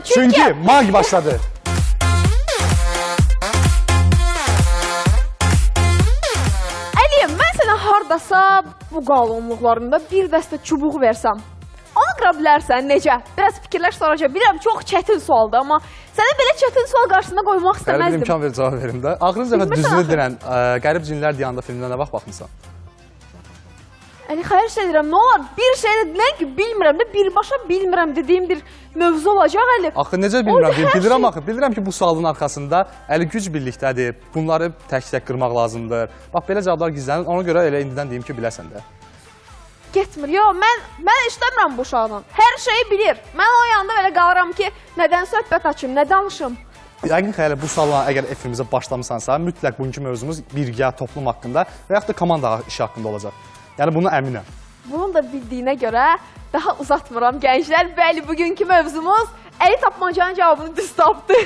Çünki mag başladı. Əliyəm, mən sənə hardasa bu qalonluqlarında bir dəstə çubuq versəm, onu qıra bilərsən, necə? Biraz fikirləş sonraca, bilirəm, çox çətin sualdır, amma sənə belə çətin sual qarşısında qoymaq istəməzdim. Qərib bir imkan ver, cavab verim də. Axırıncı dəfə düzünü dirən Qərib Cinlər Diyanında filmdən nə vaxt baxmısan? Əli, xəyir şey deyirəm, nə olar? Bir şey deyilən ki, bilmirəm də, birbaşa bilmirəm dediyim bir mövzu olacaq, Əli. Axı, necə bilmirəm, bilirəm axı. Bilirəm ki, bu sualın arxasında Əli güc birlikdədir, bunları tək-tək qırmaq lazımdır. Bax, belə cavablar gizlənir, ona görə elə indidən deyim ki, biləsən də. Getmir, yox, mən işləmirəm bu uşaqla. Hər şeyi bilir. Mən o yanda belə qalıram ki, nədən söhbət açım, nə danışım? Yəqin xəyələ, bu sualla əgər efrimizə başlamısansa, mütləq bugünkü mövzumuz birgə, toplum haqqında və yaxud da komanda işi haqqında olacaq. Yəni, buna əminəm. Bunun da bildiyinə görə daha uzatmıram gənclər. Bəli, bugünkü mövzumuz Əli tapmacanın cavabını düz tapdı.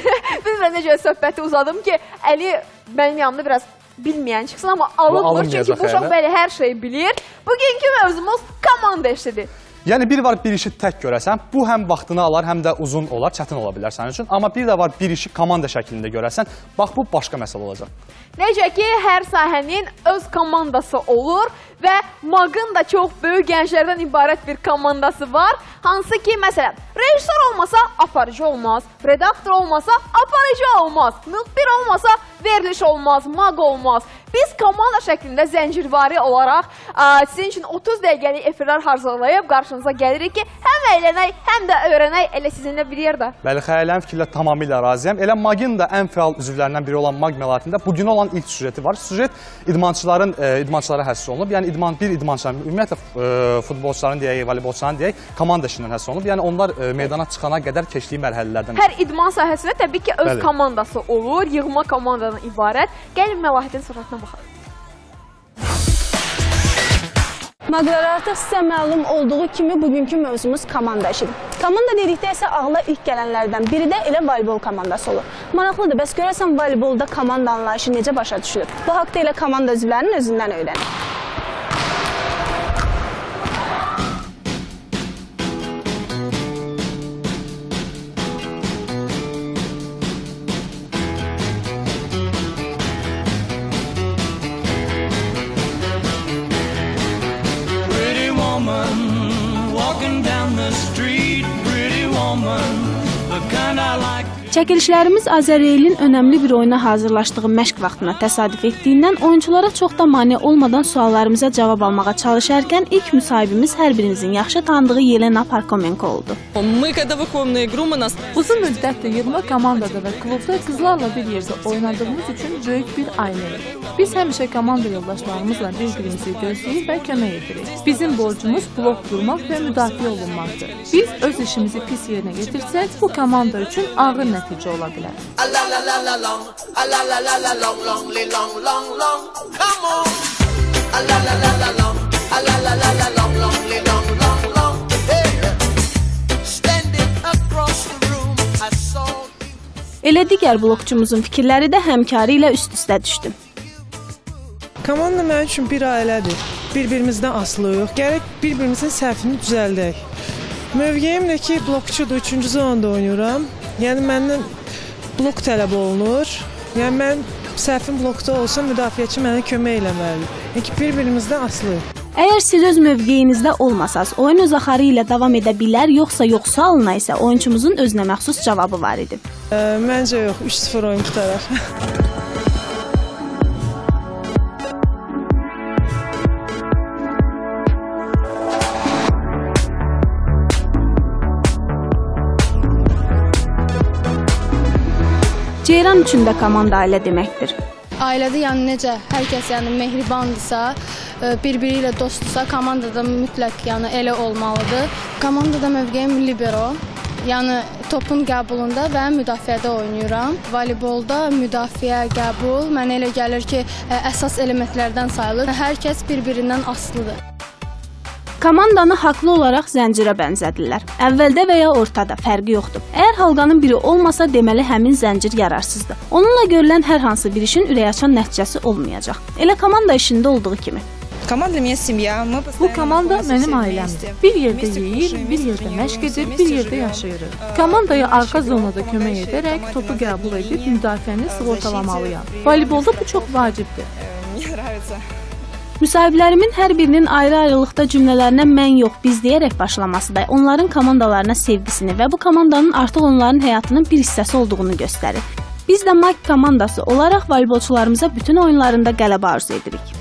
Bilmirəm necə söhbəti uzadım ki, Əli mənim yanımda biraz bilməyən çıxsın, amma alınmır. Çünki bu uşaq bəli hər şeyi bilir. Bugünkü mövzumuz komanda işidir. Yəni, bir var bir işi tək görəsən, bu həm vaxtını alar, həm də uzun olar, çətin ola bilər sənin üçün. Amma bir də var bir işi komanda şəklində görəsən, bax, bu başqa məsələ olacaq. Necə ki, hər sahənin öz komandası olur və MAQ-ın da çox böyük gənclərdən ibarət bir komandası var. Hansı ki, məsələn, rejissor olmasa aparıcı olmaz, redaktor olmasa aparıcı olmaz, müxbir olmasa veriliş olmaz, MAQ olmaz. Biz komanda şəklində zəncirvari olaraq sizin üçün 30 dəqiqəlik efirlər hazırlayıb qarşınıza gəlirik ki, həm əylənək, həm də öyrənək elə sizinlə bir yerdə. Bəli, xəyaləm fikirlə tamamilə razıyam. Elə MAQ-ın da ən fəal üzvlərindən biri olan MAQ məlumatında bugün olan ilk süjeti var. Süjet idmançılara həsr olunub. Yəni, bir idmançıların, ümumiyyətlə futbolçuların deyək, voleybolçuların deyək, komanda işindən həsr olunub. Yəni, onlar meydana çıxana qədər keçdiyi mərhələlərdən. Hər idman sahəsində təbii ki, öz komandası olur, yığma komandadan ibarət. Gəlin Məlahətin sırasına baxalım. MAQ-lar artıq sizə məlum olduğu kimi bugünkü mövzumuz komanda işidir. Komanda dedikdə isə ağla ilk gələnlərdən biri də elə voleybol komandası olur. Maraqlıdır, bəs görəsən voleybolda komanda anlayışı necə başa düşülür? Bu haqda elə komanda üzvlərinin özündən öyrənin. Çəkilişlərimiz Azəreilin önəmli bir oyuna hazırlaşdığı məşq vaxtına təsadüf etdiyindən oyunculara çox da mane olmadan suallarımıza cavab almağa çalışarkən ilk müsahibimiz hər birinizin yaxşı tanıdığı Yelena Parkomenko oldu. Uzun müddətdir yığma komandada və klubda qızlarla bir yerdə oynadığımız üçün böyük bir ailəyik. Biz həmişə komanda yoldaşlarımızla bir-birimizi gözləyir və kömək edirik. Bizim borcumuz blok qurmaq və müdafiə olunmaqdır. Biz öz işimizi pis yerinə getirsək, bu komanda üçün ağır nəticə ola bilər. Elə digər blokçumuzun fikirləri də həmkarı ilə üst-üstə düşdü. Komanda mənim üçün bir ailədir. Bir-birimizdən asılıyıq. Gərək bir-birimizin səhvini düzəldək. Mövqeyim də ki, blokçudur, 3-cü zonda oynayıram. Yəni, məndən blok tələb olunur. Yəni, mən səhvim blokda olsa, müdafiəçi mənə kömək eləməlidir. Yəni, bir-birimizdən asılıyıq. Əgər siz öz mövqeyinizdə olmasaz, oyun öz axarı ilə davam edə bilər, yoxsa alına isə oyunçumuzun özünə məxsus cavabı var idi. Məncə yox, 3-0 oyun tutaraq. Ceyran üçün də komanda ailə deməkdir. Ailədə yəni necə hər kəs yəni mehribandırsa, bir-biri ilə dostdursa, komandada mütləq yəni elə olmalıdır. Komandada mövqeyim libero, yəni topun qəbulunda və müdafiədə oynayıram. Voleybolda müdafiə, qəbul mənə elə gəlir ki, əsas elementlərdən sayılır. Hər kəs bir-birindən asılıdır. Komandanı haqlı olaraq zəncirə bənzədirlər. Əvvəldə və ya ortada fərqi yoxdur. Əgər halqanın biri olmasa, deməli həmin zəncir yararsızdır. Onunla görülən hər hansı bir işin ürəkaçan nəticəsi olmayacaq. Elə komanda işində olduğu kimi. Команда для меня семья. Bu komanda mənim ailəmdir. Bir yerdə yeyir, bir yerdə məşq edir, bir yerdə yaşayırıq. Komandaya arxa zonada kömək edərək topu qəbul edib müdafiəni sığortalamalıyam. Voleybolda bu çox vacibdir. Müsahiblərimin hər birinin ayrı-ayrılıqda cümlələrinə mən yox, biz deyərək başlaması da onların komandalarına sevgisini və bu komandanın artıq onların həyatının bir hissəsi olduğunu göstərir. Biz də MAG komandası olaraq voleybolçularımıza bütün oyunlarında qələbə arzu edirik.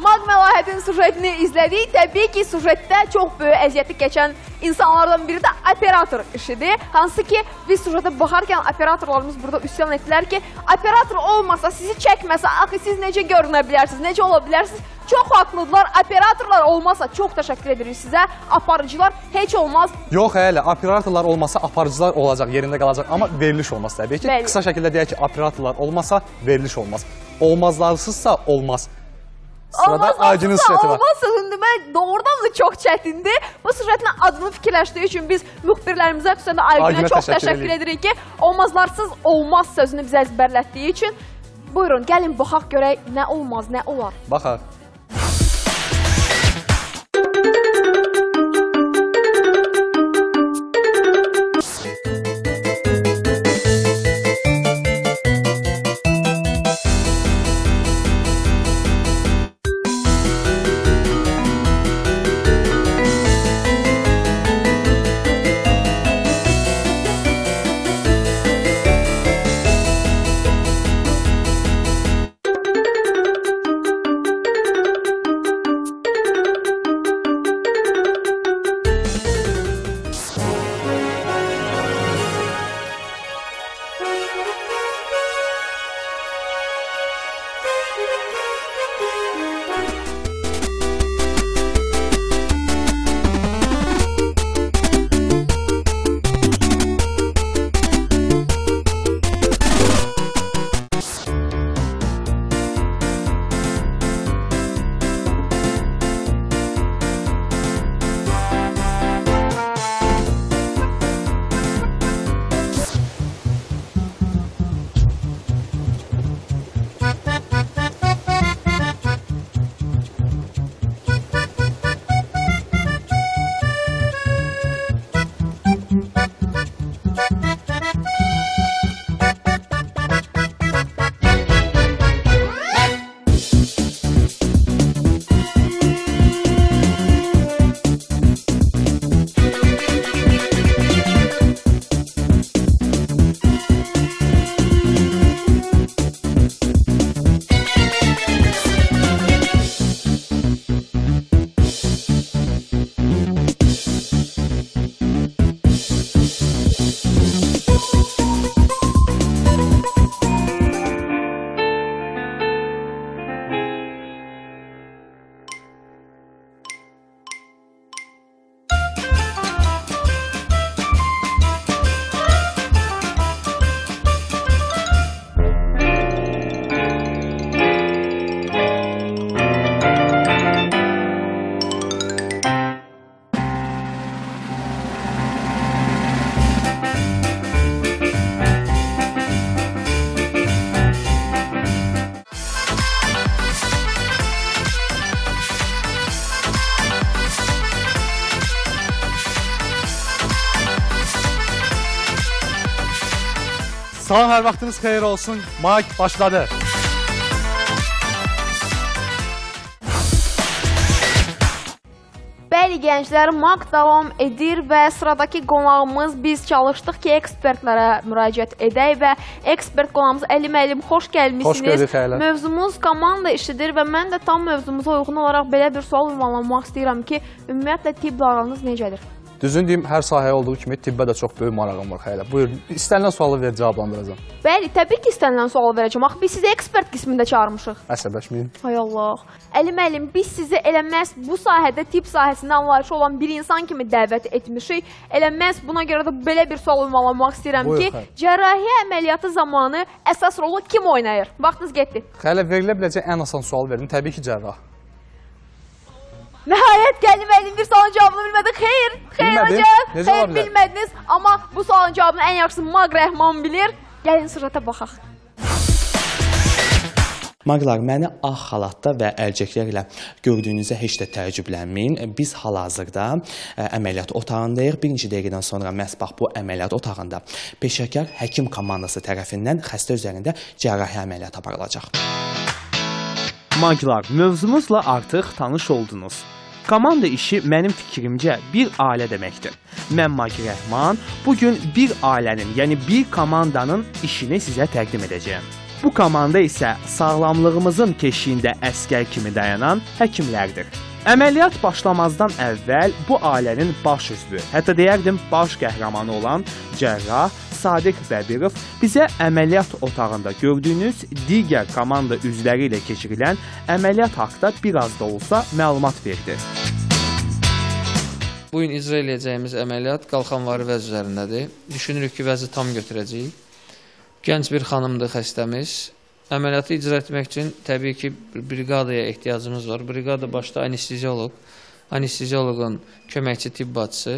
MAG məlahətinin sujetini izlədik. Təbii ki, sujetdə çox böyük əziyyəti keçən insanlardan biri də operator işidir. Hansı ki, biz sujete baxarkən operatorlarımız burada üsyan etdilər ki, operator olmasa, sizi çəkməsə, axı siz necə görünə bilərsiniz, necə ola bilərsiniz? Çox haqlıdırlar. Operatorlar olmasa, çox təşəkkür edirik sizə. Aparıcılar heç olmaz. Yox, hələ operatorlar olmasa aparıcılar olacaq, yerində qalacaq. Amma veriliş olmaz təbii ki. Qısa şəkildə deyək ki, operatorlar olmasa veriliş olmaz. Olmazlarsızsa olmaz. Sırada Aycının sujeti var. Olmaz sözündür. Mən doğrudan da çox çətindir. Bu sujetin adını fikirləşdiyi üçün biz müxbirlərimizə, xüsusən də Aycına çox təşəkkür edirik ki, olmazlarsız olmaz sözünü bizə əzbərlətdiyi üçün. Buyurun, gəlin baxaq görək nə olmaz, nə olar. Baxaq. Salam, hər vaxtınız xeyir olsun. MAG başladı. Bəli, gənclər, MAG davam edir və sıradakı qonağımız biz çalışdıq ki, ekspertlərə müraciət edək və ekspert qonağımız Əli müəllim, xoş gəlmişsiniz. Xoş gördük, Xəylə. Mövzumuz komanda işidir və mən də tam mövzumuza uyğun olaraq belə bir sual ünvanlamaq istəyirəm ki, ümumiyyətlə tibblə aranız necədir? Düzün deyim, hər sahəyə olduğu kimi tibbə də çox böyük marağım var, Xəylə. Buyur, istənilən sualı ver, cavablandıracağım. Bəli, təbii ki, istənilən sualı verəcəm. Axı, biz sizi ekspert qismində çağırmışıq. Əsəbləşməyin. Hay Allah. Əli müəllim, biz sizi elə məhz bu sahədə, tibb sahəsində anlayışı olan bir insan kimi dəvət etmişik. Elə məhz buna görə də belə bir sual ünvanlamaq istəyirəm ki, cərrahiyyə əməliyyatı zamanı əsas rolu kim oynayır? Vaxtınız getdi. Xəylə, verilə biləcək ən asan sual verdim. Təbii ki, cərrah. Nəhayət gəldim, Əlim, bir sualın cavabını bilmədik. Xeyr, hocam. Xeyr, bilmədiniz. Amma bu sualın cavabını ən yaxşısı MAG Rəhman bilir. Gəlin sürətə baxaq. Maqlar, məni ağ xalatda və əlcəklərlə gördüyünüzə heç də təəccüblənməyin. Biz hal-hazırda əməliyyat otağındayıq. Birinci dəqiqədən sonra məhz bax bu əməliyyat otağında peşəkar həkim komandası tərəfindən xəstə üzərində cərrahi əməliyyat aparılacaq. Maqlar, mövzumuzla artıq tanış oldunuz. Komanda işi mənim fikrimcə bir ailə deməkdir. Mən Maqi Rəhman bugün bir ailənin, yəni bir komandanın işini sizə təqdim edəcəyəm. Bu komanda isə sağlamlığımızın keşiyində əskər kimi dayanan həkimlərdir. Əməliyyat başlamazdan əvvəl bu ailənin baş üzvü, hətta deyərdim baş qəhrəmanı olan cərrah Sadiq Bəbirov bizə əməliyyat otağında gördüyünüz digər komanda üzvləri ilə keçirilən əməliyyat haqqında biraz da olsa məlumat verdi. Bugün icra edəcəyimiz əməliyyat qalxanvari vəz üzərindədir. Düşünürük ki, vəzi tam götürəcəyik. Gənc bir xanımdır xəstəmiz. Əməliyyatı icra etmək üçün təbii ki, briqadaya ehtiyacımız var. Briqada başda anestezioloq, anestezioloqun köməkçi tibb bacısı,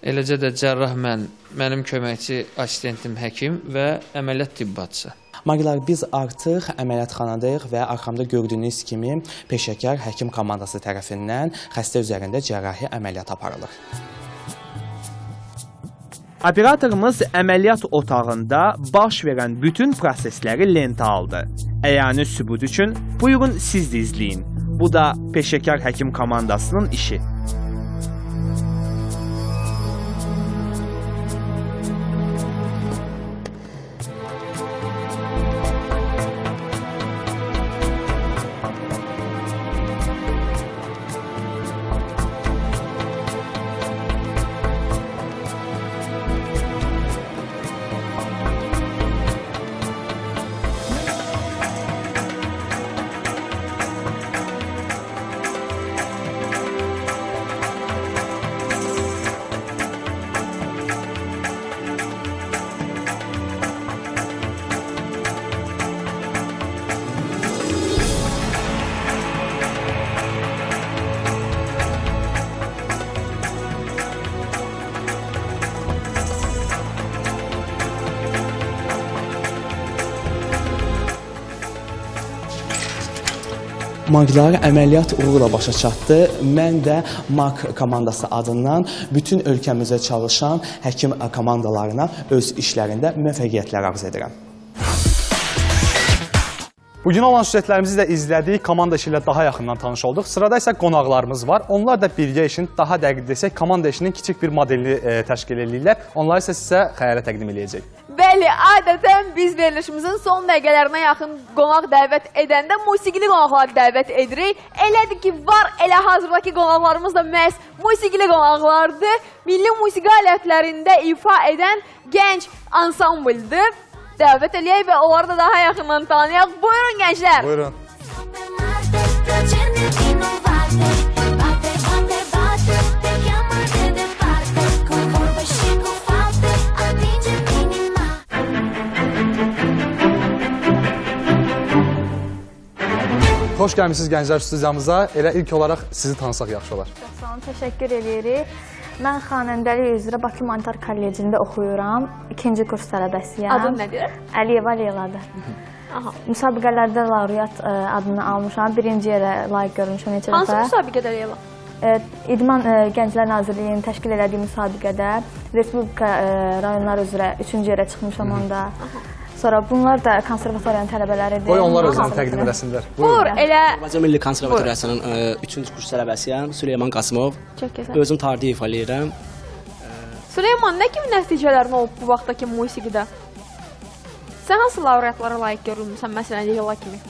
eləcə də cərrah mənim köməkçi assistentim həkim və əməliyyat tibb bacısı. Maqlar, biz artıq əməliyyatxanadayıq və arxamda gördüyünüz kimi peşəkar həkim komandası tərəfindən xəstə üzərində cərrahi əməliyyat aparılır. Operatorumuz əməliyyat otağında baş verən bütün prosesləri lentə aldı. Əyani sübut üçün buyurun siz də izləyin. Bu da peşəkar həkim komandasının işi. Maqlar, əməliyyat uğurla başa çatdı. Mən də MAQ komandası adından bütün ölkəmizə çalışan həkim komandalarına öz işlərində müvəffəqiyyətlər arz edirəm. Bugün olan süjetlərimizi də izlədik, komanda işi ilə daha yaxından tanış olduq. Sırada isə qonaqlarımız var. Onlar da birgə işin, daha dəqiq desək, komanda işinin kiçik bir modelini təşkil edirlər. Onları isə sizə xəyərə təqdim edəcək. Bəli, adətən biz verilişimizin son dəqiqələrinə yaxın qonaq dəvət edəndə musiqili qonaqları dəvət edirik. Elədir ki, var, elə hazırdakı qonaqlarımız da məhz musiqili qonaqlardır. Milli musiqi alətlərində ifa edən gənc ansambldır. Dəvət eləyək və onları da daha yaxından tanıyaq. Buyurun gənclər. Buyurun. Xoş gəlmişsiniz gənclər studiyamıza. Elə ilk olaraq sizi tanısaq yaxşı olar. Sağ olun, təşəkkür edirik. Mən xanəndəlik üzrə Bakı Humanitar Kollecində oxuyuram. 2-ci kurs tələbəsiyəm. Adın nədir? Əliyeva Leyladır. Müsabiqələrdə laureat adını almışam. Birinci yerə layiq görmüşəm neçə dəfə. Hansı müsabiqədə Leyla? İdman Gənclər Nazirliyinin təşkil elədiyi müsabiqədə Respublika rayonlar üzrə 3-cü yerə çıxmışam onda. Sonra bunlar da konservatoriyanın tələbələridir. Qoy onlar özünü təqdim edəsinlər. Buyur, elə... Azərbaycan Milli Konservatoriyasının 3-cü kurs tələbəsiyəm. Süleyman Qasımov. Özüm tarixi ifa edirəm. Süleyman, nə kimi nəticələrin olub bu vaxtdakı musiqidə? Sən hansı laureatlara layiq görülmüsən, məsələn, Leyla kimi?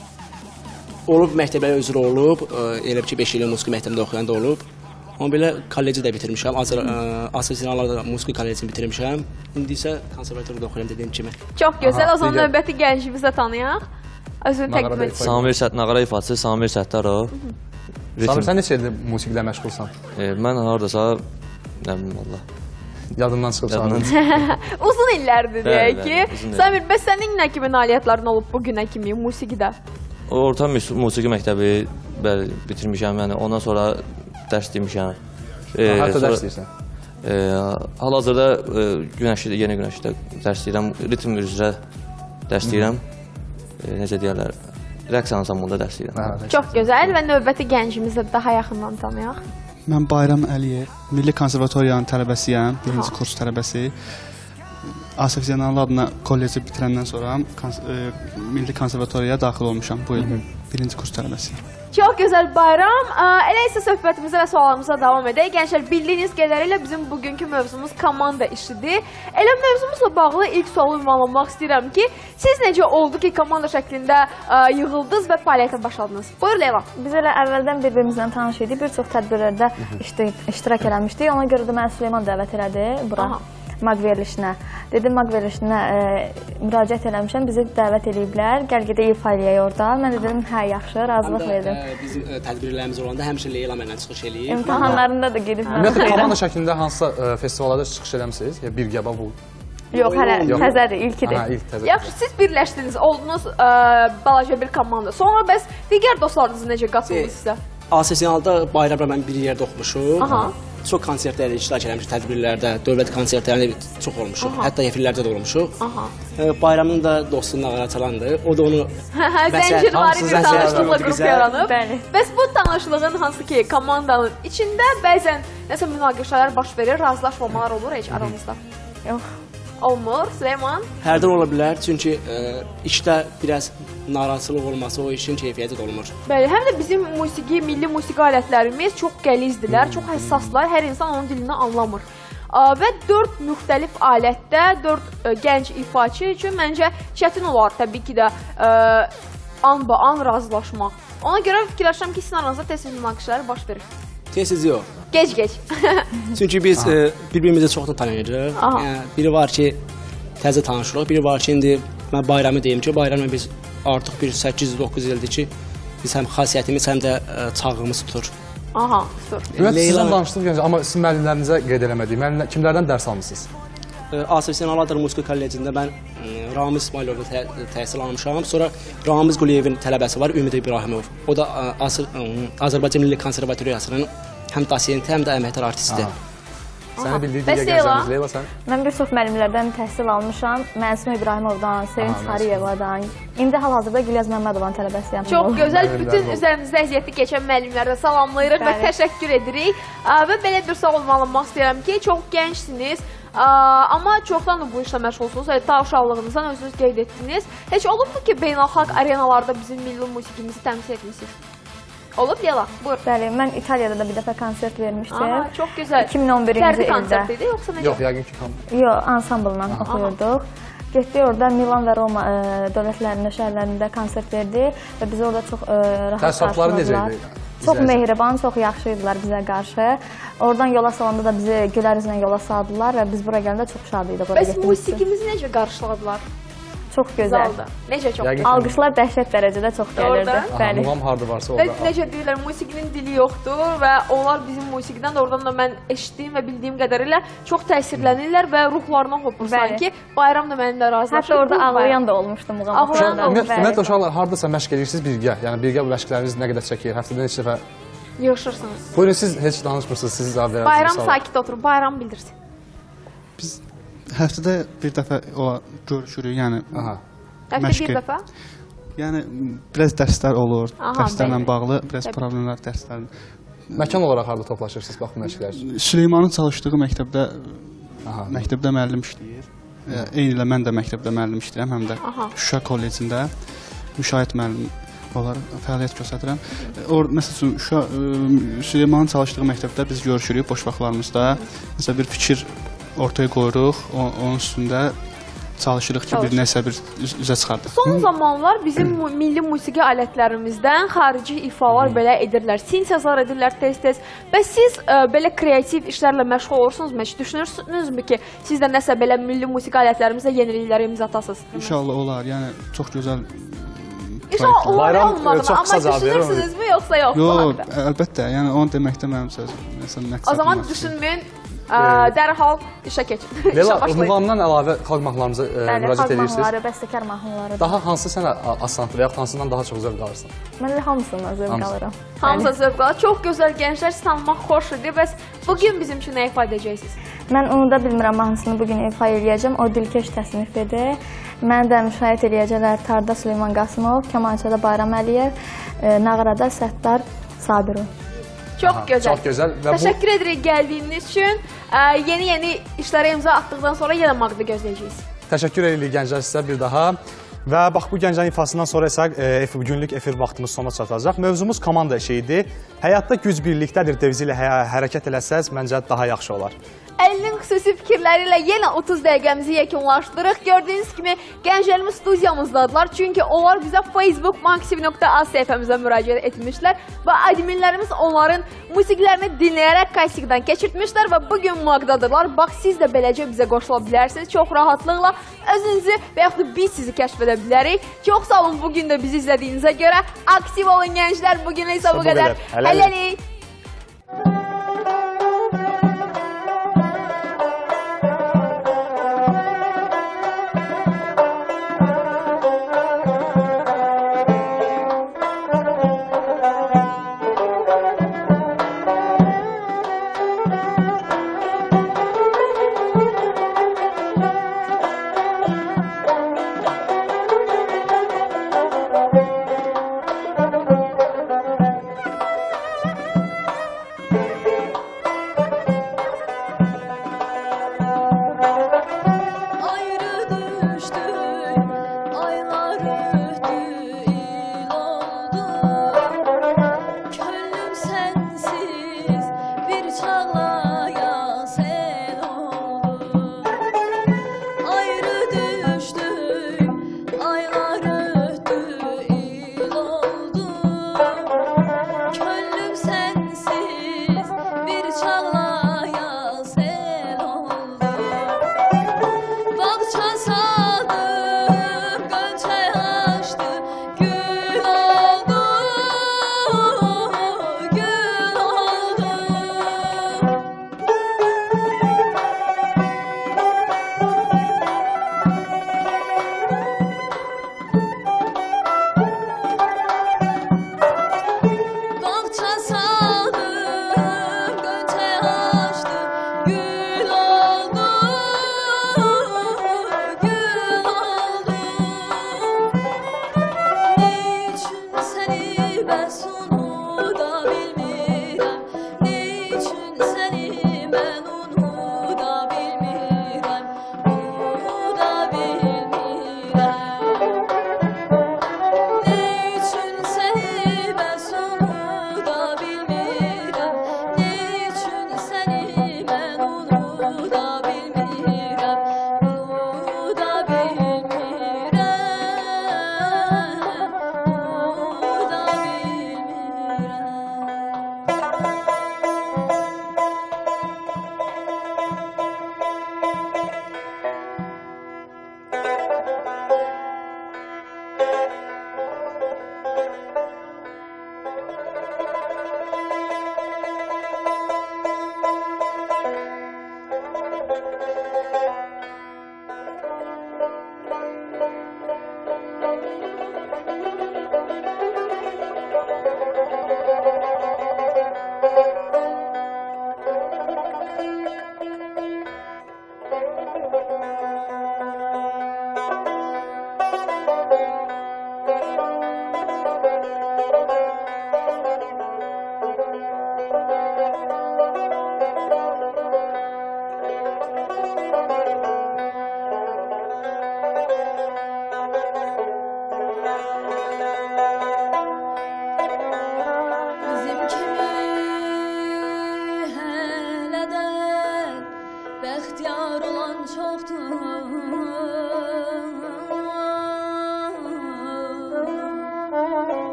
Olub, məktəblərə üzrə olub. Elə ki, 5 ilin musiqi məktəbində oxuyan da olub. Amma belə kolleci də bitirmişəm. Asıl sinarlarda musiqi kollecini bitirmişəm. İndi isə konservatoriyada oxuyuram dediyim kimi. Çox gözəl. O zaman növbəti gəncimizi də tanıyaq. Özünü təqdim etsin. Samir Nağara ifaçısı Samir Səttarov. Samir, sən neçə ildir musiqilə məşğulsan? Mən haradasa, nə bilim Allah. Yadımdan çıxıb sağlam. Uzun illərdir deyək ki. Samir, bəs sənin nə kimi nailiyyətlərin olub bugünə kimi musiqidə? Orta musiqi məktəbi bitirmişəm. Ondan sonra dərs deymişəm. Hətta dərs deyirsən? Hal-hazırda yeni Günəşdə dərs deyirəm. Ritm üzrə dərs deyirəm. Necə deyərlər? rəqs ansambında dərs deyirəm. Çox gözəl və növbəti gəncimizi də daha yaxından tanıyaq. Mən Bayram Əliyev, Milli Konservatoriyanın tələbəsiyəm, birinci kurs tələbəsi. Asif Zeynalov adına kolleci bitirəndən sonra Milli Konservatoriyaya daxil olmuşam bu il, birinci kurs tələbəsiyəm. Çox gözəl Bayram. Elə isə söhbətimizə və suallarımıza davam edək. Gənclər, bildiyiniz qədərilə bizim bugünkü mövzumuz komanda işidir. Elə mövzumuzla bağlı ilk sualı ünvanlamaq istəyirəm ki, siz necə oldu ki, komanda şəklində yığıldınız və fəaliyyətə başladınız? Buyur Leyla. Biz elə əvvəldən bir-birimizlə tanış idik, bir çox tədbirlərdə iştirak eləmişdik. Ona görə də mənə Süleyman dəvət elədi bura. Mag verilişinə. Dedim, mag verilişinə müraciət eləmişəm, bizi dəvət ediblər, gəl gedək ifa eləyək orada. Mən dedim, hə, yaxşı, razılıq verdim. Bizim tədbirlərimiz olanda həmişə Leyla mənlə çıxış eləyib. İmtahanlarında da gedib. Ümumiyyətlə, komanda şəklində hansısa festivallarda çıxış eləmişsiniz? Birgə bu? Yox, hələ təzədir, ilkidir. Yaxşı, siz birləşdiniz, oldunuz balaca bir komanda. Sonra bəs digər dostlarınız necə qatıldı sizə? ASSİ-alda Bayramla mən bir yerdə oxumuşuq. Çox konsertlərdə iştirak eləmişik, tədbirlərdə, dövlət konsertlərində çox olmuşuq. Hətta efirlərdə də olmuşuq. Bayramın da dostu Nağara Çalandır. O da onu zəncirvari bir tanışlıqla qrup yaranıb. Bəs bu tanışlığın hansı ki, komandanın içində bəzən nəsə münaqişələr baş verir, razılaşmamalar olur heç aramızda? Yox. Olmur, Süleyman? Hərdən ola bilər, çünki işdə biraz narazılıq olması o işin keyfiyyəti də olmur. Bəli, həm də bizim musiqi, milli musiqi alətlərimiz çox qəlizdirlər, çox həssaslar, hər insan onun dilini anlamır. Və 4 müxtəlif alətdə 4 gənc ifaçı üçün məncə çətin olar təbii ki də an-ba-an razılaşmaq. Ona görə fikirləşirəm ki, sizin aranızda tez-tez münaqişələr baş verir. Tez-tez yox. Gec-gec. Çünki biz bir-birimizi çoxdan tanıyırıq. Biri var ki, təzə tanışırıq. Biri var ki, indi mən Bayramı deyim ki, Bayramla biz artıq bir 8-9 ildir ki, biz həm xasiyyətimiz, həm də çağımız tutur. Aha, tutur. Ümumiyyətlə, sizdən danışdıq gəncə, amma sizin müəllimlərinizə qeyd eləmədik. Kimlərdən dərs almışsınız? Asif Zeynalov Musiqi Kollecində mən Ramiz İsmailovda təhsil almışam. Sonra Ramiz Quliyevin tələbəsi var, Ümid İbrahimov. O da Azərbaycan Milli Konservatoriyasının həm dasiyenti, həm də əməkdar artisti. Səni bildiyi digər gənclərimiz, Leyla, sən? Mən bir çox müəllimlərdən təhsil almışam. Mənsim İbrahimovdan, Sevinç Xariyevadan. İndi hal-hazırda Gülyaz Məmmədovanın tələbəsiyəm. Çox gözəl, bütün üzərimizdə əziyyətli keçən müəllimlərdə salamlayırıq və təşəkkür edirik. Və belə bir sual ünvanlamaq istəyirəm ki, çox gəncsiniz. Amma çoxdan da bu işlə məşğulsunuz, ta uşaqlığınızdan özünüz qeyd etdiniz. Heç olubmu ki, beynəlxalq arenalarda bizim milli musiqimizi təmsil etmişsiniz? Olub, Leyla, buyur. Bəli, mən İtaliyada da bir dəfə konsert vermişdim. Çox gözəl. 2011-ci ildə. Fərqli konsert idi, yoxsa necə? Yox, yəqin ki, yox, ansamblla oxuyurduq. Getdik orada Milan və Roma dövlətlərində, şəhərlərində konsert verdi və biz orada çox rahat təəssüratları necə idi? Çox mehriban, çox yaxşı idilər bizə qarşı. Oradan yola salanda da bizi gülər üzlə yola saldılar və biz bura gələndə çox şad idik. Bəs musiqimizi necə qarşıladılar? Çox gözəl. Necə çox? Alqışlar dəhşət dərəcədə çox gəlirdi. Bəli. Muğam harda varsa orada. Necə deyirlər, musiqinin dili yoxdur və onlar bizim musiqidən də oradan da mən eşitdiyim və bildiyim qədərilə çox təsirlənirlər və ruhlarına hopur sanki. Bayram da mənimlə razılaşır. Hətta orada ağlayan da olmuşdu muğam oxuyanda. Ümumiyyətlə, uşaqlar hardasa məşq edirsiniz birgə? Yəni birgə məşqləriniz nə qədər çəkir? Həftədə neçə dəfə? Yığışırsınız. Buyurun, siz heç danışmırsınız, siz cavab verərsiniz. Bayram sakit oturur, Bayram bildirsin. Biz həftədə bir dəfə görüşürük, yəni Həftə bir dəfə? Yəni, biraz dərslər olur, dərslərlə bağlı, biraz problemlər dərslərin. Məkan olaraq harada toplaşırsınız, bax bu məşqlər? Süleymanın çalışdığı məktəbdə müəllim işləyir. Eyni ilə mən də məktəbdə müəllim işləyirəm, həm də Şuşa kollecində müşahidə müəllim olaraq fəaliyyət göstərirəm. Məsələn, Süleymanın çalışdığı məktəbdə biz görüşürük boş vaxtlarımızda. Məsələn, bir fikir ortaya qoyuruq, onun üstündə çalışırıq ki, bir nəsə bir üzə çıxardıq. Son zamanlar bizim milli musiqi alətlərimizdən xarici ifalar belə edirlər, sinsezar edirlər tez-tez. Və siz belə kreativ işlərlə məşğul olursunuz, heç düşünürsünüzmü ki, siz də nəsə belə milli musiqi alətlərimizdə yeniliklərə imza atasınız? İnşallah olar, yəni çox gözəl İnşallah olar olmadığını, amma düşünürsünüzmü, yoxsa yox? Yox, əlbəttə, yəni onu deməkdə mənim sözüm. O zaman düşünməyin. Dərhal işə keçin. Leyla, muğamdan əlavə xalq mahnılarımıza müraciət edirsiniz. Xalq mahnıları, bəstəkar mahnıları. Daha hansı sənə asandır və yaxud hansından daha çox zövq alırsan? Mən də hamısından zövq alıram. Hamısından zövq alır. Çox gözəl gənclər, siz tanımaq xoş idi. Bəs bugün bizim üçün nə ifa edəcəksiniz? Mən onu da bilmirəm, mahnısını bugün ifa edəcəm. O Dilkeş təsnifidir. Məni də müşahidə eləyəcəklər Tarda Süleyman Qasımov, Kamançada Bayram Əliyev, Nağarada Səttar Sabirov. Çox gözəl. Çox gözəl. Təşəkkür edirik gəldiyiniz üçün. Yeni işlərə imza atdıqdan sonra yenə Maqda gözləyəcəyik. Təşəkkür edirik gənclər sizə bir daha. Və bax, bu gənclərin ifasından sonra isə günlük efir vaxtımız sona çatacaq. Mövzumuz komanda işi idi. Həyatda güc birlikdədir devizi ilə hərəkət eləsəz, məncə daha yaxşı olar. Əlinin xüsusi fikirləri ilə yenə 30 dəqiqəmizi yekunlaşdırıq. Gördüyünüz kimi gənclərimiz studiyamızdadılar. Çünki onlar bizə Facebook maksiv.az səhifəmizə müraciət etmişlər və adminlərimiz onların musiqilərini dinləyərək kastikdən keçirtmişlər və bugün Maqdadırlar. Bax, siz də beləcə bizə qoşula bilərsiniz. Çox rahatlıqla özünüzü və yaxud da biz sizi kəşf edə bilərik. Çox sağ olun bugün də bizi izlədiyinizə görə. Aktiv olun gənclər. Bugün isə bu qədər. Hələlik.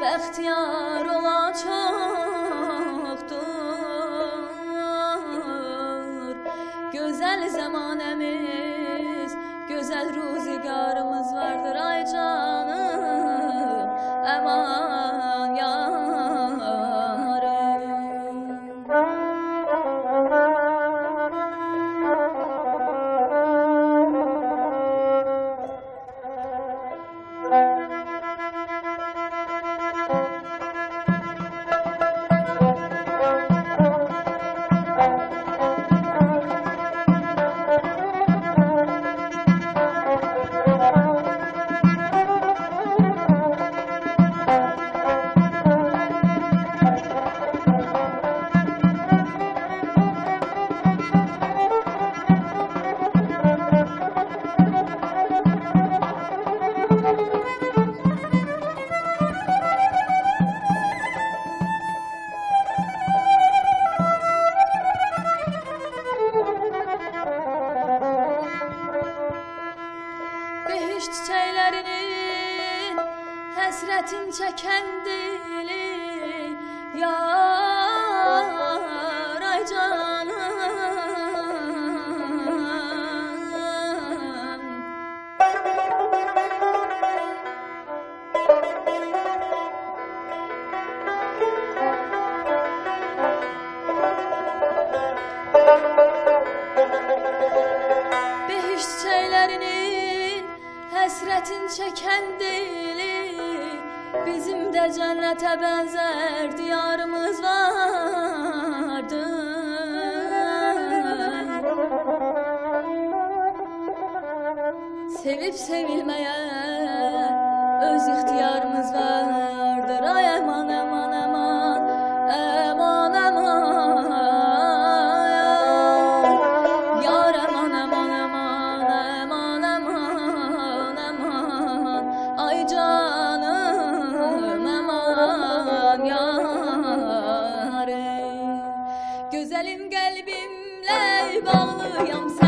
Bəxtiyar olan çoxdur. Gözəl zamanəmiz, gözəl ruzigarımız vardır ay canım. Aman yarım. həsrətin çəkən dili yar ay canım. Behiş çiçəklərinin həsrətin çəkən dili bizim də cənnətə bənzər diyarımız vardı. Sevib sevilməyə öz ixtiyarımız vardır. Ay aman aman aman aman aman yar aman aman aman aman aman aman ay canım aman yarım. Gözəlim qəlbimlə bağlıyam.